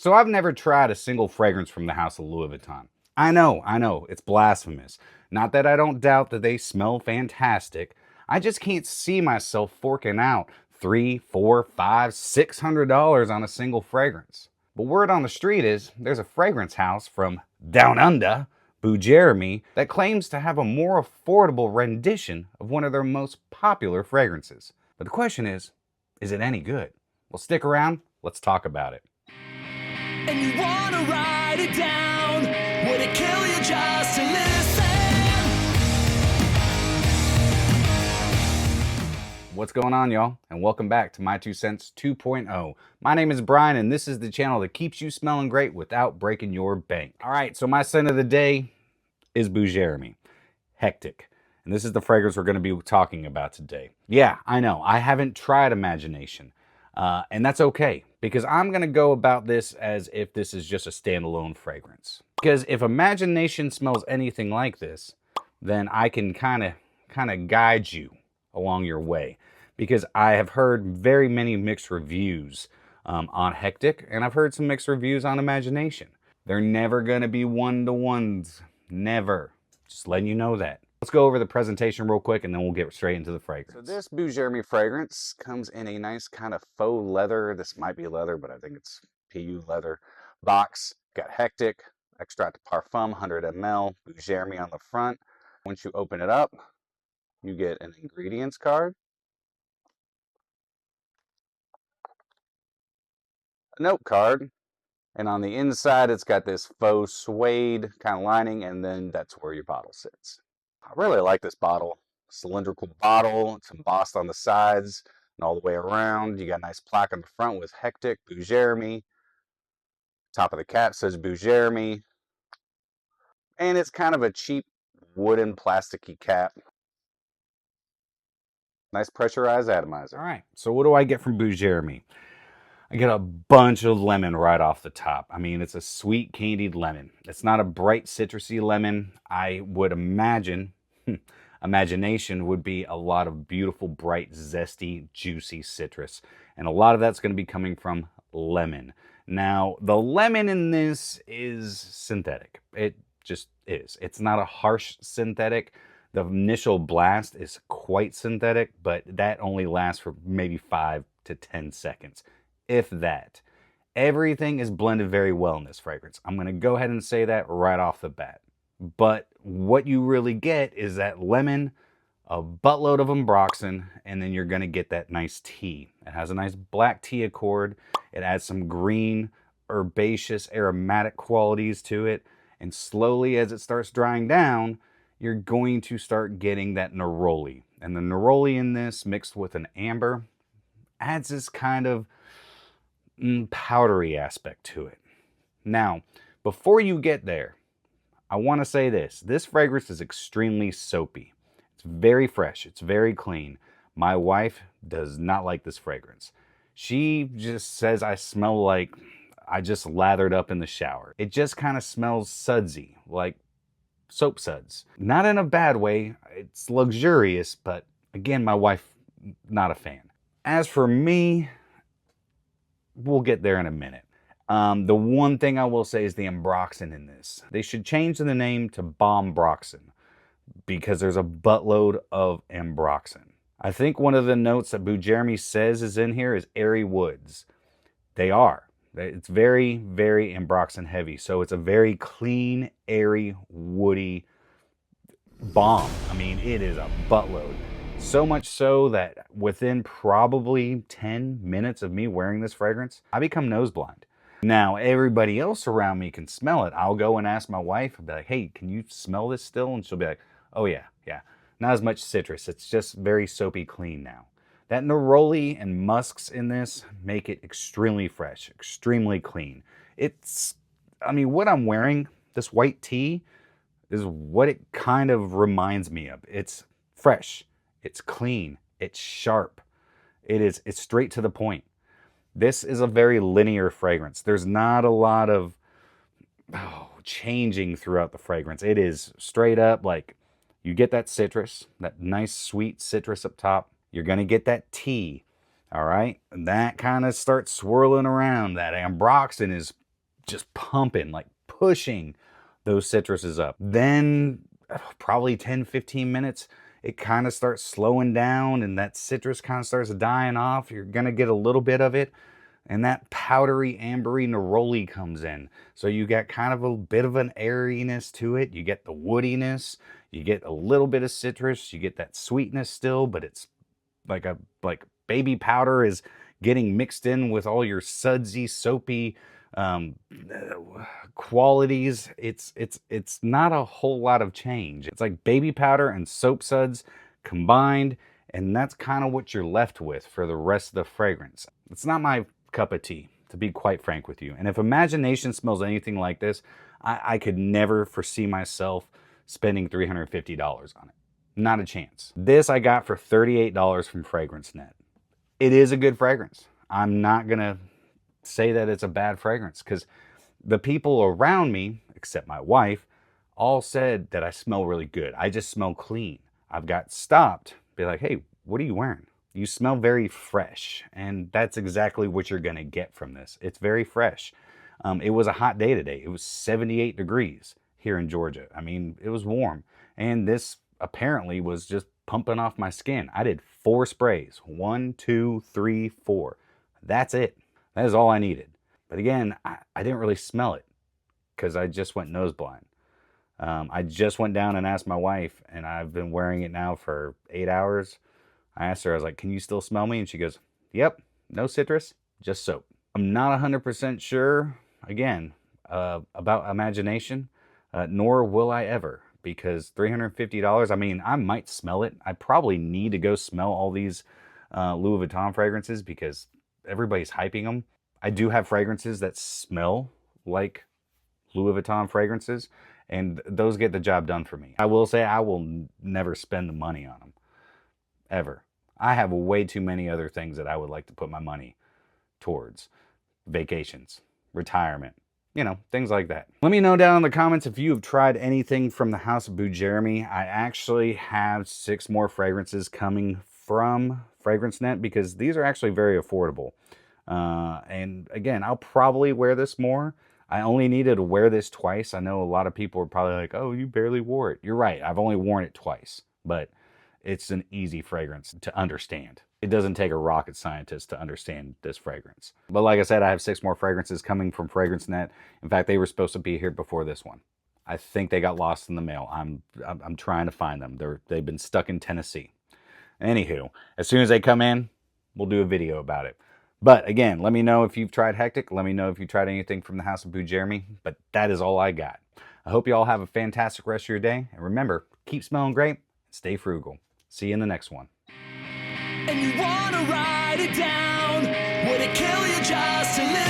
So I've never tried a single fragrance from the house of Louis Vuitton. I know, it's blasphemous. Not that I don't doubt that they smell fantastic. I just can't see myself forking out $300, $400, $500, $600 on a single fragrance. But word on the street is there's a fragrance house from down under, Bujairami, that claims to have a more affordable rendition of one of their most popular fragrances. But the question is it any good? Well, stick around, let's talk about it. And you wanna write it down? Would it kill you just to listen? What's going on, y'all? And welcome back to My 2 Cents 2.0. My name is Brian, and this is the channel that keeps you smelling great without breaking your bank. All right, so my scent of the day is Bujairami, Hectic. And this is the fragrance we're going to be talking about today. Yeah, I know, I haven't tried Imagination. And that's okay, because I'm going to go about this as if this is just a standalone fragrance. Because if Imagination smells anything like this, then I can kind of guide you along your way. Because I have heard very many mixed reviews on Hectic, and I've heard some mixed reviews on Imagination. They're never going to be one-to-ones. Never. Just letting you know that. Let's go over the presentation real quick, and then we'll get straight into the fragrance. So this Bujairami fragrance comes in a nice kind of faux leather. This might be leather, but I think it's PU leather box. Got Hectic, Extrait de Parfum, 100 ml, Bujairami on the front. Once you open it up, you get an ingredients card, a note card, and on the inside, it's got this faux suede kind of lining, and then that's where your bottle sits. I really like this bottle. Cylindrical bottle. It's embossed on the sides and all the way around. You got a nice plaque on the front with Hectic, Bujairami. Top of the cap says Bujairami. And it's kind of a cheap wooden plasticky cap. Nice pressurized atomizer. All right, so what do I get from Bujairami? I get a bunch of lemon right off the top. I mean, it's a sweet candied lemon. It's not a bright citrusy lemon. I would imagine, Imagination would be a lot of beautiful, bright, zesty, juicy citrus. And a lot of that's going to be coming from lemon. Now, the lemon in this is synthetic. It just is. It's not a harsh synthetic. The initial blast is quite synthetic, but that only lasts for maybe 5 to 10 seconds. If that. Everything is blended very well in this fragrance. I'm going to go ahead and say that right off the bat. But what you really get is that lemon, a buttload of ambroxan, and then you're going to get that nice tea. It has a nice black tea accord. It adds some green, herbaceous, aromatic qualities to it. And slowly, as it starts drying down, you're going to start getting that neroli. And the neroli in this, mixed with an amber, adds this kind of powdery aspect to it. Now, before you get there, I want to say this. This fragrance is extremely soapy. It's very fresh. It's very clean. My wife does not like this fragrance. She just says I smell like I just lathered up in the shower. It just kind of smells sudsy, like soap suds. Not in a bad way. It's luxurious, but again, my wife, not a fan. As for me, we'll get there in a minute. The one thing I will say is the ambroxan in this. They should change the name to Bombroxan because there's a buttload of ambroxan. I think one of the notes that Bujairami says is in here is airy woods. They are. It's very, very ambroxan heavy. So it's a very clean, airy, woody bomb. I mean, it is a buttload. So much so that within probably 10 minutes of me wearing this fragrance, I become nose blind. Now, everybody else around me can smell it. I'll go and ask my wife, I'll be like, hey, can you smell this still? And she'll be like, oh yeah. Not as much citrus. It's just very soapy clean now. That neroli and musks in this make it extremely fresh, extremely clean. What I'm wearing, this white tee, is what it kind of reminds me of. It's fresh. It's clean. It's sharp. It's straight to the point. This is a very linear fragrance. There's not a lot of changing throughout the fragrance. It is straight up like you get that citrus, that nice sweet citrus up top. You're going to get that tea, all right? And that kind of starts swirling around. That ambroxan is just pumping, like pushing those citruses up. Then probably 10-15 minutes, it kind of starts slowing down and that citrus kind of starts dying off. You're going to get a little bit of it. And that powdery, ambery neroli comes in. So you get kind of a bit of an airiness to it. You get the woodiness. You get a little bit of citrus. You get that sweetness still, but it's like baby powder is getting mixed in with all your sudsy, soapy qualities. It's not a whole lot of change. It's like baby powder and soap suds combined, and that's kind of what you're left with for the rest of the fragrance. It's not my cup of tea, to be quite frank with you. And if Imagination smells anything like this, I could never foresee myself spending $350 on it. Not a chance. This I got for $38 from FragranceNet. It is a good fragrance. I'm not gonna say that it's a bad fragrance, because the people around me, except my wife, all said that I smell really good. I just smell clean. I've got stopped, be like, hey, what are you wearing? You smell very fresh, and that's exactly what you're gonna get from this. It's very fresh. It was a hot day today. It was 78 degrees here in Georgia. I mean, it was warm, and this apparently was just pumping off my skin. I did 4 sprays. 1, 2, 3, 4. That's it. That is all I needed. But again, I didn't really smell it because I just went nose blind. I just went down and asked my wife, and I've been wearing it now for 8 hours. I asked her, I was like, can you still smell me? And she goes, yep, no citrus, just soap. I'm not 100% sure, again, about Imagination, nor will I ever, because $350, I mean, I might smell it. I probably need to go smell all these Louis Vuitton fragrances because everybody's hyping them. I do have fragrances that smell like Louis Vuitton fragrances, and those get the job done for me. I will say I will never spend the money on them. Ever. I have way too many other things that I would like to put my money towards. Vacations, retirement, you know, things like that. Let me know down in the comments if you have tried anything from the House of Bujairami. I actually have 6 more fragrances coming from FragranceNet because these are actually very affordable. And again, I'll probably wear this more. I only needed to wear this twice. I know a lot of people are probably like, oh, you barely wore it. You're right. I've only worn it twice, but it's an easy fragrance to understand. It doesn't take a rocket scientist to understand this fragrance. But like I said, I have 6 more fragrances coming from FragranceNet. In fact, they were supposed to be here before this one. I think they got lost in the mail. I'm trying to find them. They've been stuck in Tennessee. Anywho, as soon as they come in, we'll do a video about it. But again, let me know if you've tried Hectic. Let me know if you tried anything from the House of Bujairami. But that is all I got. I hope you all have a fantastic rest of your day. And remember, keep smelling great. Stay frugal. See you in the next one. And you wanna write it down? Would it kill you just to live?